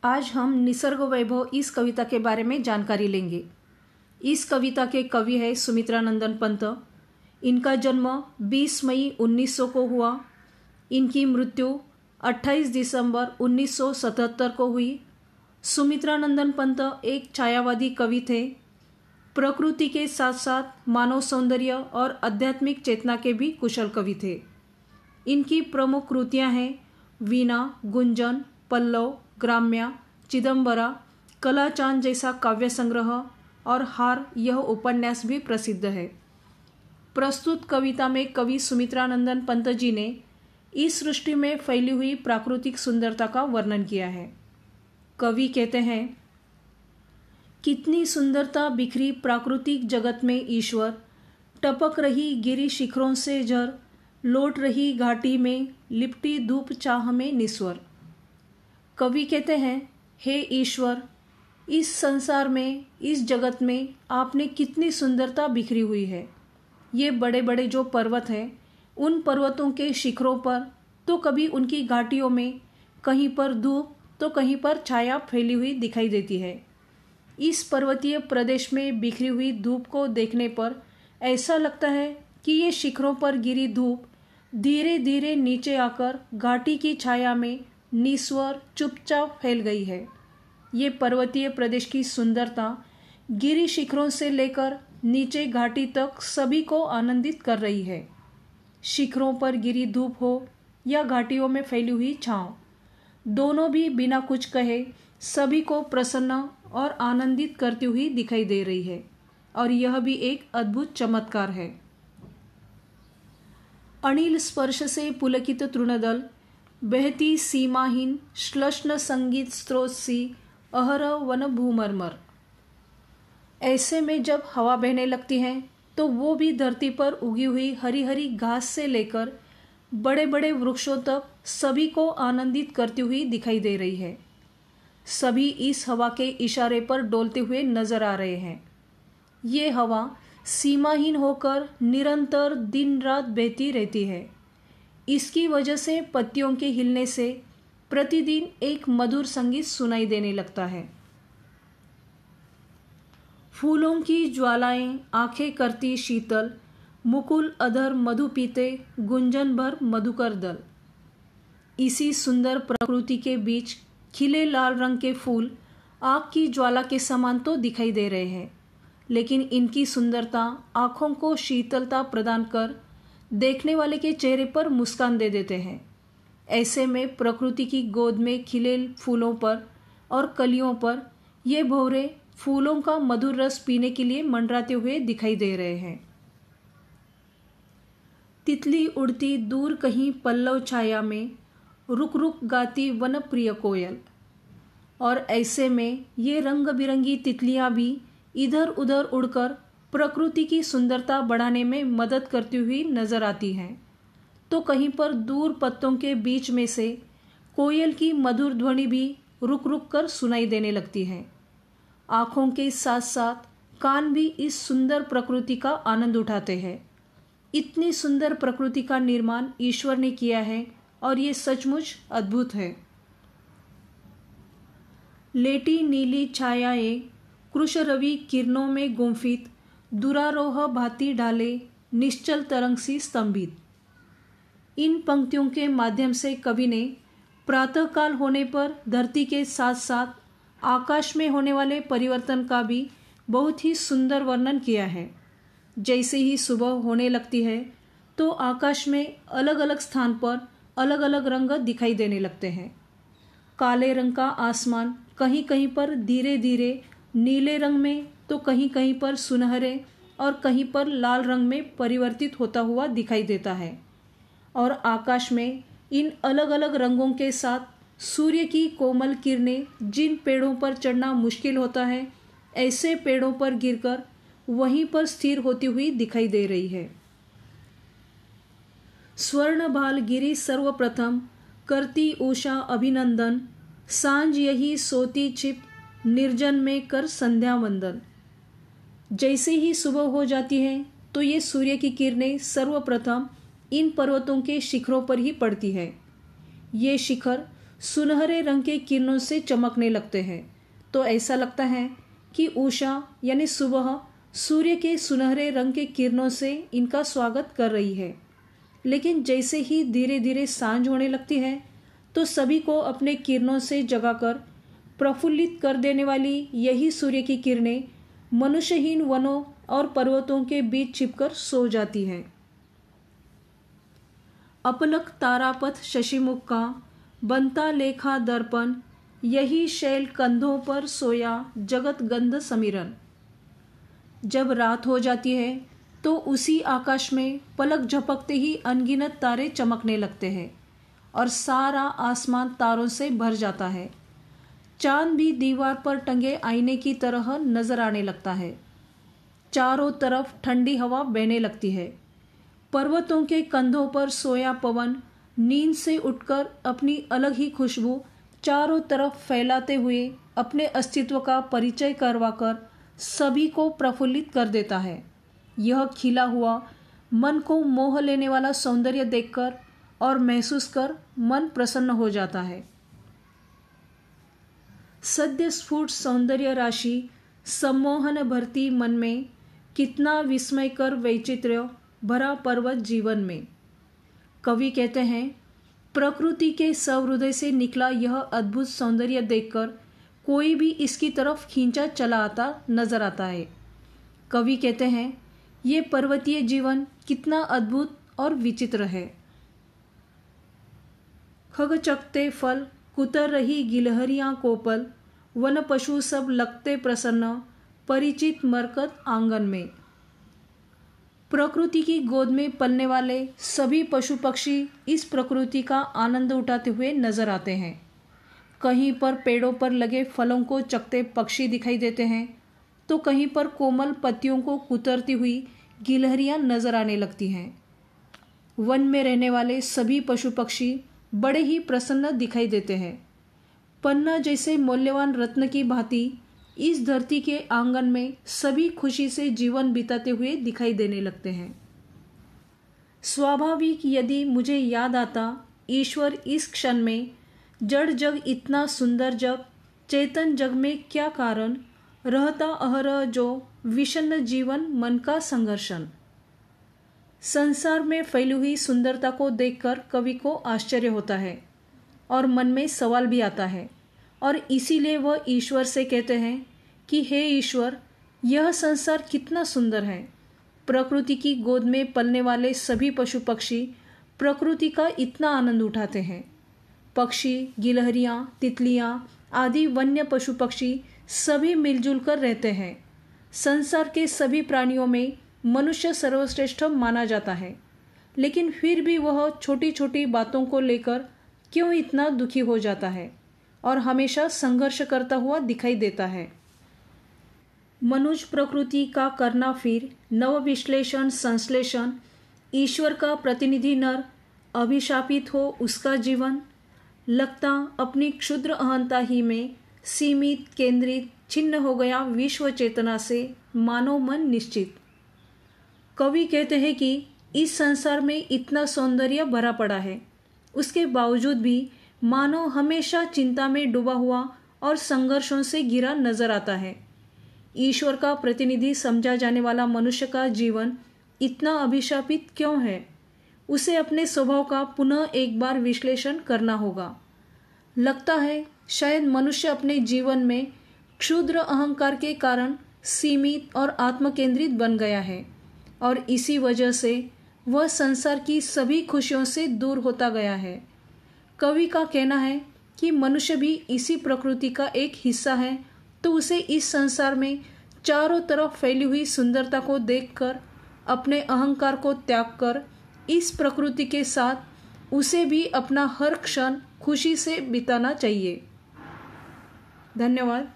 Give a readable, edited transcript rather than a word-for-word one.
आज हम निसर्ग वैभव इस कविता के बारे में जानकारी लेंगे। इस कविता के कवि है सुमित्रानंदन पंत। इनका जन्म 20 मई 1900 को हुआ। इनकी मृत्यु 28 दिसंबर 1977 को हुई। सुमित्रानंदन पंत एक छायावादी कवि थे। प्रकृति के साथ साथ मानव सौंदर्य और आध्यात्मिक चेतना के भी कुशल कवि थे। इनकी प्रमुख कृतियां हैं वीणा, गुंजन, पल्लव, ग्राम्या, चिदंबरा, कला चांद जैसा काव्य संग्रह और हार यह उपन्यास भी प्रसिद्ध है। प्रस्तुत कविता में कवि सुमित्रानंदन पंत जी ने इस सृष्टि में फैली हुई प्राकृतिक सुंदरता का वर्णन किया है। कवि कहते हैं, कितनी सुंदरता बिखरी प्राकृतिक जगत में ईश्वर, टपक रही गिरी शिखरों से झर, लौट रही घाटी में लिपटी धूप चाह में निस्वर। कवि कहते हैं, हे ईश्वर, इस संसार में, इस जगत में आपने कितनी सुंदरता बिखरी हुई है। ये बड़े बड़े जो पर्वत हैं, उन पर्वतों के शिखरों पर तो कभी उनकी घाटियों में कहीं पर धूप तो कहीं पर छाया फैली हुई दिखाई देती है। इस पर्वतीय प्रदेश में बिखरी हुई धूप को देखने पर ऐसा लगता है कि ये शिखरों पर गिरी धूप धीरे धीरे नीचे आकर घाटी की छाया में निस्वर चुपचाप फैल गई है। ये पर्वतीय प्रदेश की सुंदरता गिरी शिखरों से लेकर नीचे घाटी तक सभी को आनंदित कर रही है। शिखरों पर गिरी धूप हो या घाटियों में फैली हुई छांव, दोनों भी बिना कुछ कहे सभी को प्रसन्न और आनंदित करती हुई दिखाई दे रही है और यह भी एक अद्भुत चमत्कार है। अनिल स्पर्श से पुलकित तृणदल, बहती सीमाहीन श्लष्ण संगीत स्रोत सी अहरह वन भूमरमर। ऐसे में जब हवा बहने लगती है तो वो भी धरती पर उगी हुई हरी हरी घास से लेकर बड़े बड़े वृक्षों तक सभी को आनंदित करती हुई दिखाई दे रही है। सभी इस हवा के इशारे पर डोलते हुए नजर आ रहे हैं। ये हवा सीमाहीन होकर निरंतर दिन रात बहती रहती है। इसकी वजह से पत्तियों के हिलने से प्रतिदिन एक मधुर संगीत सुनाई देने लगता है। फूलों की ज्वालाएं आंखें करती शीतल, मुकुल अधर मधु पीते गुंजन भर मधुकर दल। इसी सुंदर प्रकृति के बीच खिले लाल रंग के फूल आग की ज्वाला के समान तो दिखाई दे रहे हैं, लेकिन इनकी सुंदरता आँखों को शीतलता प्रदान कर देखने वाले के चेहरे पर मुस्कान दे देते हैं। ऐसे में प्रकृति की गोद में खिले फूलों पर और कलियों पर ये भौरे फूलों का मधुर रस पीने के लिए मंडराते हुए दिखाई दे रहे हैं। तितली उड़ती दूर कहीं पल्लव छाया में, रुक रुक गाती वन प्रिय कोयल। और ऐसे में ये रंग बिरंगी तितलियां भी इधर उधर उड़कर प्रकृति की सुंदरता बढ़ाने में मदद करती हुई नजर आती हैं। तो कहीं पर दूर पत्तों के बीच में से कोयल की मधुर ध्वनि भी रुक रुक कर सुनाई देने लगती है। आँखों के साथ साथ कान भी इस सुंदर प्रकृति का आनंद उठाते हैं। इतनी सुंदर प्रकृति का निर्माण ईश्वर ने किया है और ये सचमुच अद्भुत है। लेटी नीली छायाएं कृश रवि किरणों में गुंफित, दुरारोह भांति ढाले निश्चल तरंग सी स्तंभित। इन पंक्तियों के माध्यम से कवि ने प्रातःकाल होने पर धरती के साथ साथ आकाश में होने वाले परिवर्तन का भी बहुत ही सुंदर वर्णन किया है। जैसे ही सुबह होने लगती है तो आकाश में अलग अलग स्थान पर अलग अलग रंग दिखाई देने लगते हैं। काले रंग का आसमान कहीं कहीं पर धीरे धीरे नीले रंग में तो कहीं कहीं पर सुनहरे और कहीं पर लाल रंग में परिवर्तित होता हुआ दिखाई देता है। और आकाश में इन अलग अलग रंगों के साथ सूर्य की कोमल किरणें जिन पेड़ों पर चढ़ना मुश्किल होता है, ऐसे पेड़ों पर गिरकर वहीं पर स्थिर होती हुई दिखाई दे रही है। स्वर्ण भाल गिरी सर्वप्रथम, करती उषा अभिनंदन, सांझ यही सोती छिप, निर्जन में कर संध्या वंदन। जैसे ही सुबह हो जाती है तो ये सूर्य की किरणें सर्वप्रथम इन पर्वतों के शिखरों पर ही पड़ती है। ये शिखर सुनहरे रंग के किरणों से चमकने लगते हैं, तो ऐसा लगता है कि उषा यानी सुबह सूर्य के सुनहरे रंग के किरणों से इनका स्वागत कर रही है। लेकिन जैसे ही धीरे धीरे सांझ होने लगती है तो सभी को अपने किरणों से जगाकर प्रफुल्लित कर देने वाली यही सूर्य की किरणें मनुष्यहीन वनों और पर्वतों के बीच छिपकर सो जाती हैं। अपलक तारापथ शशिमुख का बनता लेखा दर्पण, यही शैल कंधों पर सोया जगत गंध समीरन। जब रात हो जाती है तो उसी आकाश में पलक झपकते ही अनगिनत तारे चमकने लगते हैं और सारा आसमान तारों से भर जाता है। चांद भी दीवार पर टंगे आईने की तरह नजर आने लगता है। चारों तरफ ठंडी हवा बहने लगती है। पर्वतों के कंधों पर सोया पवन नींद से उठकर अपनी अलग ही खुशबू चारों तरफ फैलाते हुए अपने अस्तित्व का परिचय करवाकर सभी को प्रफुल्लित कर देता है। यह खिला हुआ मन को मोह लेने वाला सौंदर्य देखकर और महसूस कर मन प्रसन्न हो जाता है। सद्य स्फुट सौंदर्य राशि सम्मोहन भरती मन में, कितना विस्मयकर वैचित्र्य भरा पर्वत जीवन में। कवि कहते हैं, प्रकृति के सहृदय से निकला यह अद्भुत सौंदर्य देखकर कोई भी इसकी तरफ खींचा चला आता नजर आता है। कवि कहते हैं, ये पर्वतीय जीवन कितना अद्भुत और विचित्र है। खग चकते फल कुतर रही गिलहरियां कोपल, वन पशु सब लगते प्रसन्न, परिचित मरकत आंगन में। प्रकृति की गोद में पलने वाले सभी पशु पक्षी इस प्रकृति का आनंद उठाते हुए नजर आते हैं। कहीं पर पेड़ों पर लगे फलों को चखते पक्षी दिखाई देते हैं, तो कहीं पर कोमल पत्तियों को कुतरती हुई गिलहरियां नजर आने लगती हैं। वन में रहने वाले सभी पशु पक्षी बड़े ही प्रसन्न दिखाई देते हैं। पन्ना जैसे मूल्यवान रत्न की भांति इस धरती के आंगन में सभी खुशी से जीवन बिताते हुए दिखाई देने लगते हैं। स्वाभाविक यदि मुझे याद आता ईश्वर इस क्षण में, जड़ जग इतना सुंदर जग, चेतन जग में क्या कारण, रहता अहरह जो विषन्न जीवन मन का संघर्षण। संसार में फैली हुई सुंदरता को देखकर कवि को आश्चर्य होता है और मन में सवाल भी आता है, और इसीलिए वह ईश्वर से कहते हैं कि हे ईश्वर, यह संसार कितना सुंदर है। प्रकृति की गोद में पलने वाले सभी पशु पक्षी प्रकृति का इतना आनंद उठाते हैं। पक्षी, गिलहरियां, तितलियां आदि वन्य पशु पक्षी सभी मिलजुल कर रहते हैं। संसार के सभी प्राणियों में मनुष्य सर्वश्रेष्ठ माना जाता है, लेकिन फिर भी वह छोटी छोटी बातों को लेकर क्यों इतना दुखी हो जाता है और हमेशा संघर्ष करता हुआ दिखाई देता है। मनुज प्रकृति का करना फिर नव विश्लेषण संश्लेषण, ईश्वर का प्रतिनिधि नर, अभिशापित हो उसका जीवन, लगता अपनी क्षुद्र अहंता ही में सीमित, केंद्रित, छिन्न हो गया विश्व चेतना से मानव मन निश्चित। कवि कहते हैं कि इस संसार में इतना सौंदर्य भरा पड़ा है, उसके बावजूद भी मानव हमेशा चिंता में डूबा हुआ और संघर्षों से घिरा नजर आता है। ईश्वर का प्रतिनिधि समझा जाने वाला मनुष्य का जीवन इतना अभिशापित क्यों है? उसे अपने स्वभाव का पुनः एक बार विश्लेषण करना होगा। लगता है शायद मनुष्य अपने जीवन में क्षुद्र अहंकार के कारण सीमित और आत्मकेंद्रित बन गया है, और इसी वजह से वह संसार की सभी खुशियों से दूर होता गया है। कवि का कहना है कि मनुष्य भी इसी प्रकृति का एक हिस्सा है, तो उसे इस संसार में चारों तरफ फैली हुई सुंदरता को देखकर अपने अहंकार को त्याग कर इस प्रकृति के साथ उसे भी अपना हर क्षण खुशी से बिताना चाहिए। धन्यवाद।